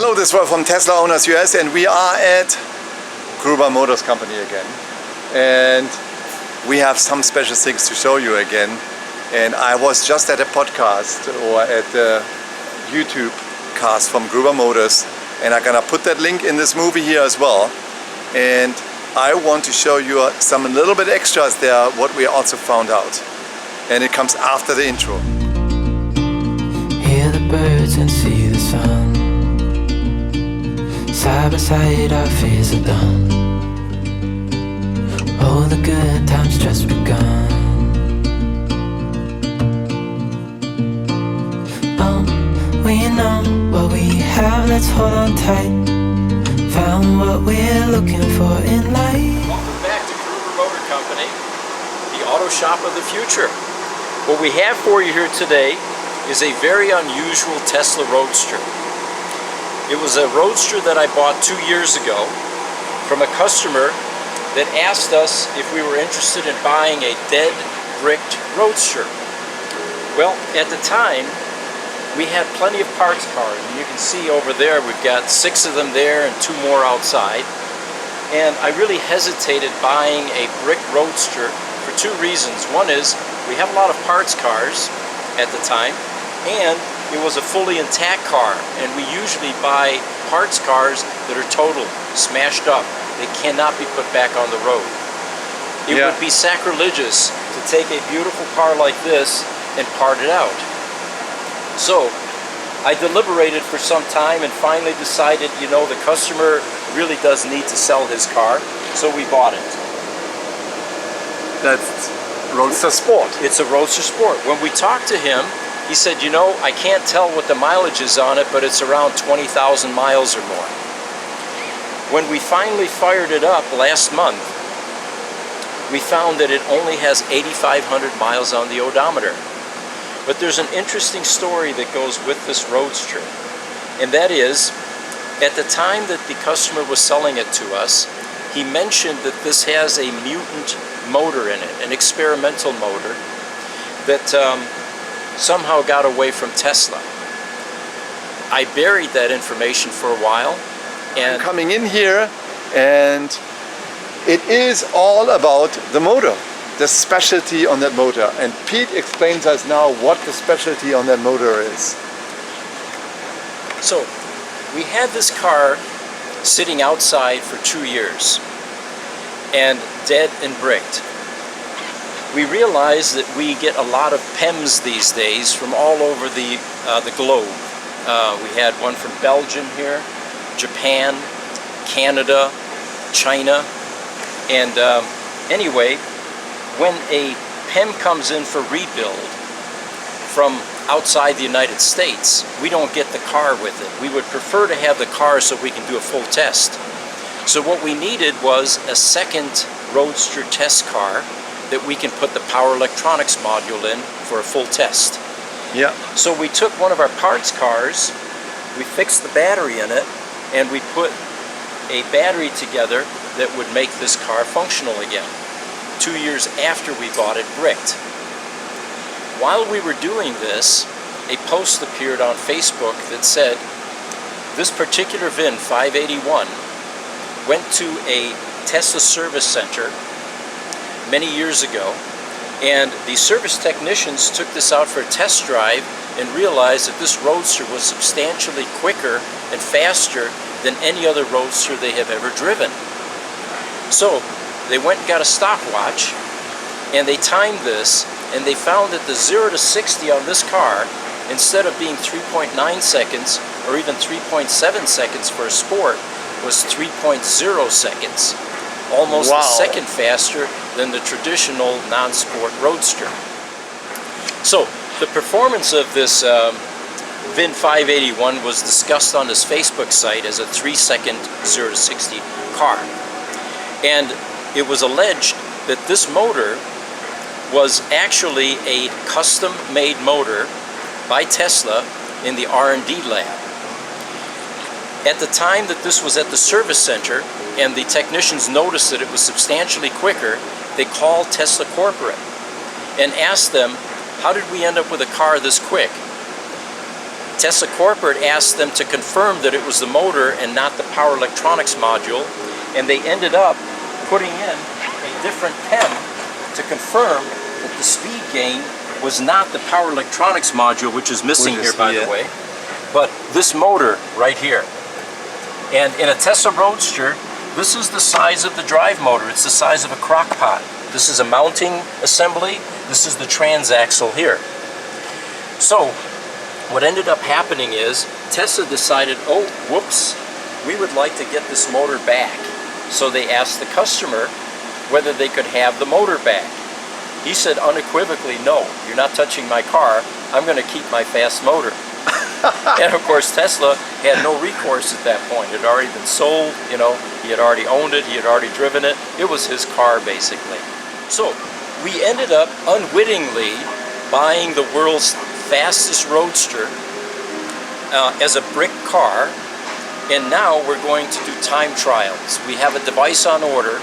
Hello, this is Rolf from Tesla Owners US, and we are at Gruber Motors Company again. And we have some special things to show you again. And I was just at a podcast or at the YouTube cast from Gruber Motors, and I'm gonna put that link in this movie here as well. And I want to show you some little bit extras there, what we also found out. And it comes after the intro. Hear the birds and see the sun. Side by side our fears are done. Oh, the good times just begun. Oh, we know what we have, let's hold on tight. Found what we're looking for in life. Welcome back to Gruber Motor Company, the auto shop of the future. What we have for you here today is a very unusual Tesla Roadster. It was a Roadster that I bought 2 years ago from a customer that asked us if we were interested in buying a dead bricked Roadster. Well, at the time, we had plenty of parts cars, and you can see over there we've got 6 of them there and 2 more outside. And I really hesitated buying a brick Roadster for 2 reasons. One is we have a lot of parts cars at the time, and it was a fully intact car, and we usually buy parts cars that are total, smashed up. They cannot be put back on the road. It would be sacrilegious to take a beautiful car like this and part it out. So I deliberated for some time and finally decided, you know, the customer really does need to sell his car, so we bought it. That's Roadster Sport. It's a Roadster Sport. When we talked to him, he said, you know, I can't tell what the mileage is on it, but it's around 20,000 miles or more. When we finally fired it up last month, we found that it only has 8,500 miles on the odometer. But there's an interesting story that goes with this Roadster. And that is, at the time that the customer was selling it to us, he mentioned that this has a mutant motor in it, an experimental motor that somehow got away from Tesla. I buried that information for a while, and I'm coming in here, and it is all about the motor, the specialty on that motor. And Pete explains us now what the specialty on that motor is. So we had this car sitting outside for 2 years and dead and bricked. We realized that we get a lot of PEMs these days from all over the globe. We had one from Belgium here, Japan, Canada, China, and anyway, when a PEM comes in for rebuild from outside the United States, we don't get the car with it. We would prefer to have the car so we can do a full test. So what we needed was a second Roadster test car that we can put the power electronics module in for a full test. Yeah. So we took one of our parts cars, we fixed the battery in it, and we put a battery together that would make this car functional again, 2 years after we bought it bricked. While we were doing this, a post appeared on Facebook that said, this particular VIN 581 went to a Tesla service center many years ago, and the service technicians took this out for a test drive and realized that this Roadster was substantially quicker and faster than any other Roadster they have ever driven. So they went and got a stopwatch and they timed this, and they found that the 0 to 60 on this car, instead of being 3.9 seconds or even 3.7 seconds for a sport, was 3.0 seconds. Almost a second faster than the traditional non-sport Roadster. So the performance of this VIN 581 was discussed on his Facebook site as a 3-second 0 to 60 car. And it was alleged that this motor was actually a custom-made motor by Tesla in the R&D lab. At the time that this was at the service center and the technicians noticed that it was substantially quicker, they called Tesla Corporate and asked them, how did we end up with a car this quick? Tesla Corporate asked them to confirm that it was the motor and not the power electronics module, and they ended up putting in a different PEM to confirm that the speed gain was not the power electronics module, which is missing here, by the way, but this motor right here. And in a Tesla Roadster, this is the size of the drive motor. It's the size of a crock pot. This is a mounting assembly. This is the transaxle here. So what ended up happening is Tesla decided, oh, whoops, we would like to get this motor back. So they asked the customer whether they could have the motor back. He said unequivocally, no, you're not touching my car. I'm going to keep my fast motor. And of course Tesla had no recourse at that point. It had already been sold, you know, he had already owned it, he had already driven it. It was his car basically. So we ended up unwittingly buying the world's fastest Roadster as a brick car, and now we're going to do time trials. We have a device on order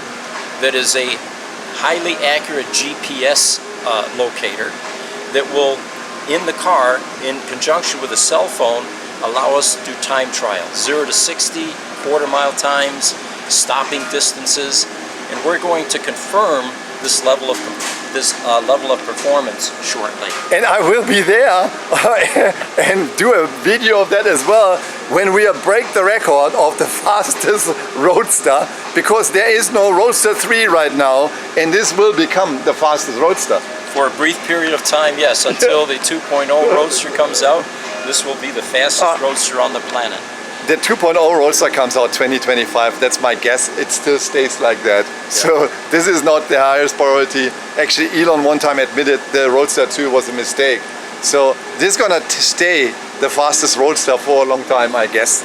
that is a highly accurate GPS locator that will, in the car, in conjunction with a cell phone, allow us to do time trials, 0 to 60, quarter-mile times, stopping distances, and we're going to confirm this level of performance shortly. And I will be there and do a video of that as well when we break the record of the fastest Roadster, because there is no Roadster 3 right now, and this will become the fastest Roadster. For a brief period of time, yes, until the 2.0 Roadster comes out, this will be the fastest Roadster on the planet. The 2.0 Roadster comes out 2025, that's my guess. It still stays like that. Yeah. So this is not the highest priority. Actually, Elon one time admitted the Roadster 2 was a mistake. So this is gonna stay the fastest Roadster for a long time, I guess.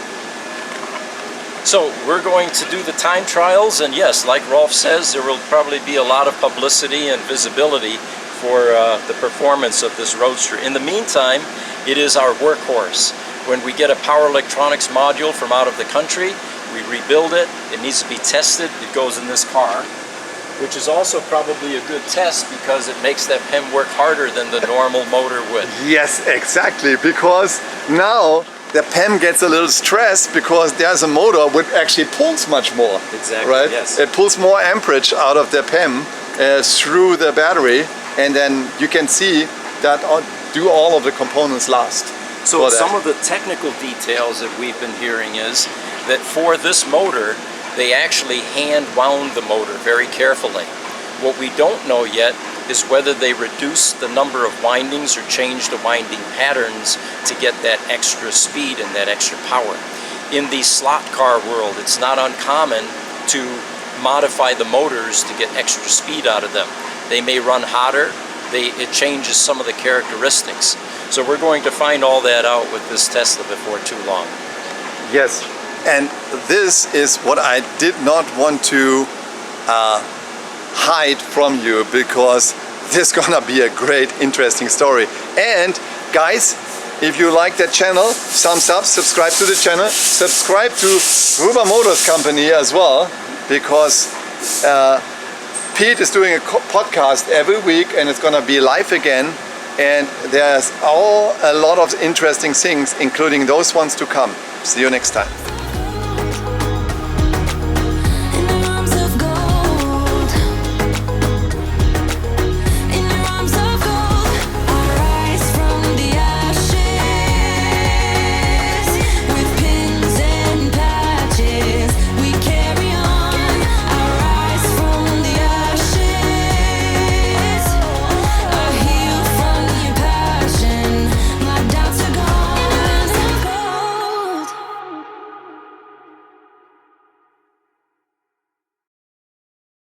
So we're going to do the time trials, and yes, like Rolf says, there will probably be a lot of publicity and visibility for the performance of this Roadster. In the meantime, it is our workhorse. When we get a power electronics module from out of the country, we rebuild it. It needs to be tested. It goes in this car, which is also probably a good test because it makes that PEM work harder than the normal motor would. Yes, exactly, because now the PEM gets a little stressed because there's a motor which actually pulls much more. Exactly, right? Yes. It pulls more amperage out of the PEM through the battery, and then you can see that do all of the components last. So some of the technical details that we've been hearing is that for this motor, they actually hand wound the motor very carefully. What we don't know yet is whether they reduce the number of windings or change the winding patterns to get that extra speed and that extra power. In the slot car world, it's not uncommon to modify the motors to get extra speed out of them. They may run hotter, it changes some of the characteristics. So we're going to find all that out with this Tesla before too long. Yes, and this is what I did not want to hide from you, because this is gonna be a great, interesting story. And guys, if you like that channel, thumbs up, subscribe to the channel, subscribe to Gruber Motors Company as well, because Pete is doing a podcast every week, and it's gonna be live again. And there's a lot of interesting things, including those ones to come. See you next time.